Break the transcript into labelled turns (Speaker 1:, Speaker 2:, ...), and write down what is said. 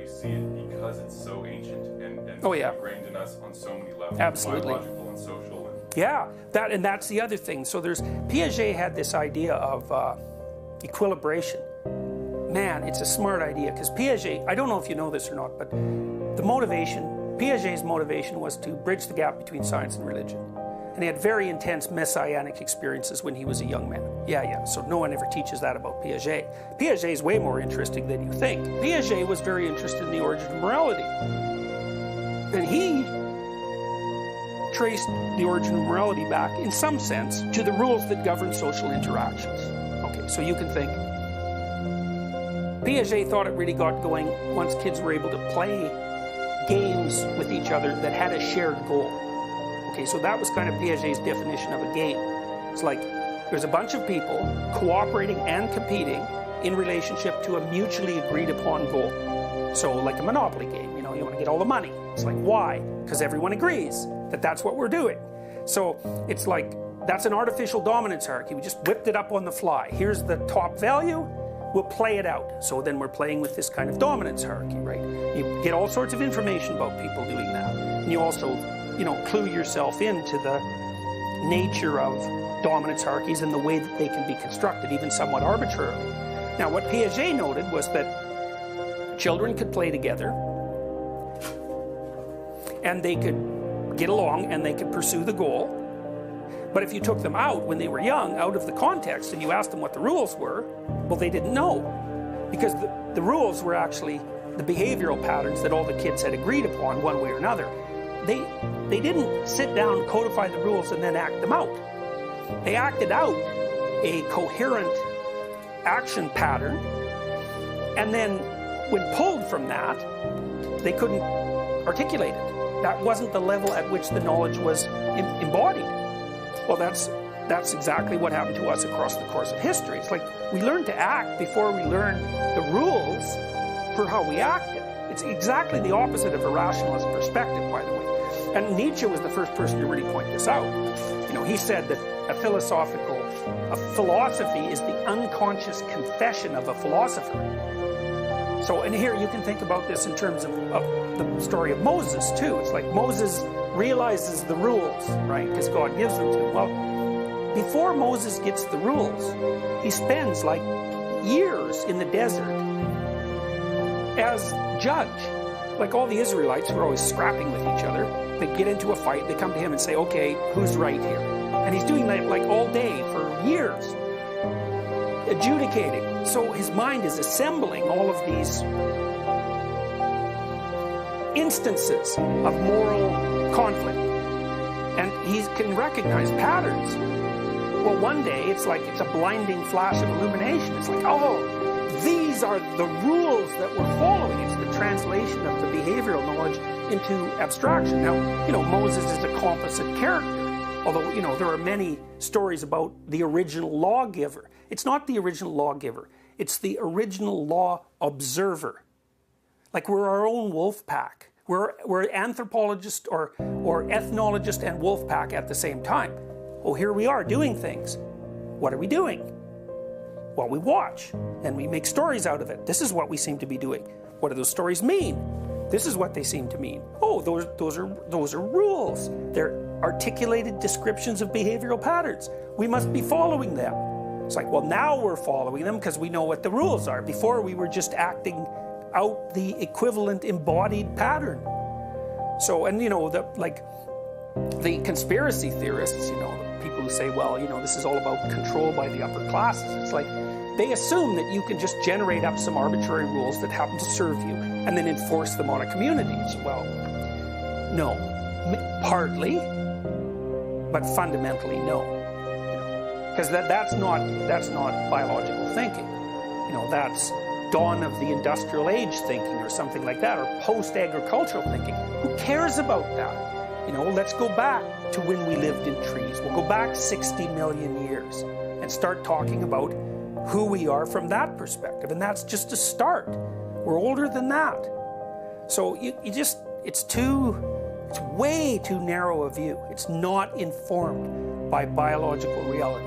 Speaker 1: we see it because it's so ancient and
Speaker 2: Oh, yeah.
Speaker 1: ingrained in us on so many levels,
Speaker 2: Absolutely.
Speaker 1: biological and social.
Speaker 2: Yeah, that's the other thing. So Piaget had this idea of equilibration. Man, it's a smart idea, because Piaget, I don't know if you know this or not, but Piaget's motivation was to bridge the gap between science and religion. And he had very intense messianic experiences when he was a young man. Yeah, so no one ever teaches that about Piaget. Piaget is way more interesting than you think. Piaget was very interested in the origin of morality. And he traced the origin of morality back, in some sense, to the rules that govern social interactions. Okay, so you can think, Piaget thought it really got going once kids were able to play games with each other that had a shared goal. Okay, so that was kind of Piaget's definition of a game. It's like there's a bunch of people cooperating and competing in relationship to a mutually agreed upon goal. So like a Monopoly game, you want to get all the money. It's like, why? Because everyone agrees that that's what we're doing. So it's like, that's an artificial dominance hierarchy. We just whipped it up on the fly. Here's the top value, we'll play it out. So then we're playing with this kind of dominance hierarchy, right? You get all sorts of information about people doing that. And you also, clue yourself into the nature of dominance hierarchies and the way that they can be constructed, even somewhat arbitrarily. Now, what Piaget noted was that children could play together, and they could get along, and they could pursue the goal. But if you took them out when they were young, out of the context, and you asked them what the rules were, well, they didn't know. Because the rules were actually the behavioral patterns that all the kids had agreed upon one way or another. They didn't sit down, codify the rules, and then act them out. They acted out a coherent action pattern, and then when pulled from that, they couldn't articulate it. That wasn't the level at which the knowledge was embodied. Well, that's exactly what happened to us across the course of history. It's like we learn to act before we learn the rules for how we acted. It's exactly the opposite of a rationalist perspective, by the way. And Nietzsche was the first person to really point this out. He said that a philosophy is the unconscious confession of a philosopher. So, and here you can think about this in terms of the story of Moses, too. It's like Moses realizes the rules, right? Because God gives them to him. Well, before Moses gets the rules, he spends like years in the desert as judge. Like all the Israelites who are always scrapping with each other, they get into a fight, they come to him and say, okay, who's right here? And he's doing that like all day for years, adjudicating. So his mind is assembling all of these instances of moral conflict. And he can recognize patterns. Well, one day it's like it's a blinding flash of illumination. It's like, oh, these are the rules that we're following. It's the translation of the behavioral knowledge into abstraction. Now, Moses is a composite character. Although, there are many stories about the original lawgiver. It's not the original lawgiver. It's the original law observer. Like we're our own wolf pack. We're anthropologist or ethnologist and wolf pack at the same time. Oh, here we are doing things. What are we doing? Well, we watch and we make stories out of it. This is what we seem to be doing. What do those stories mean? This is what they seem to mean. Oh, those are rules. They're articulated descriptions of behavioral patterns. We must be following them. It's like, well, now we're following them because we know what the rules are. Before, we were just acting out the equivalent embodied pattern. So, and the conspiracy theorists, the people who say, well, this is all about control by the upper classes. It's like they assume that you can just generate up some arbitrary rules that happen to serve you and then enforce them on a community. Well, no, partly, but fundamentally no. Because that's not biological thinking. That's dawn of the industrial age thinking or something like that, or post-agricultural thinking. Who cares about that? Let's go back to when we lived in trees. We'll go back 60 million years and start talking about who we are from that perspective. And that's just a start. We're older than that. So it's way too narrow a view. It's not informed by biological reality.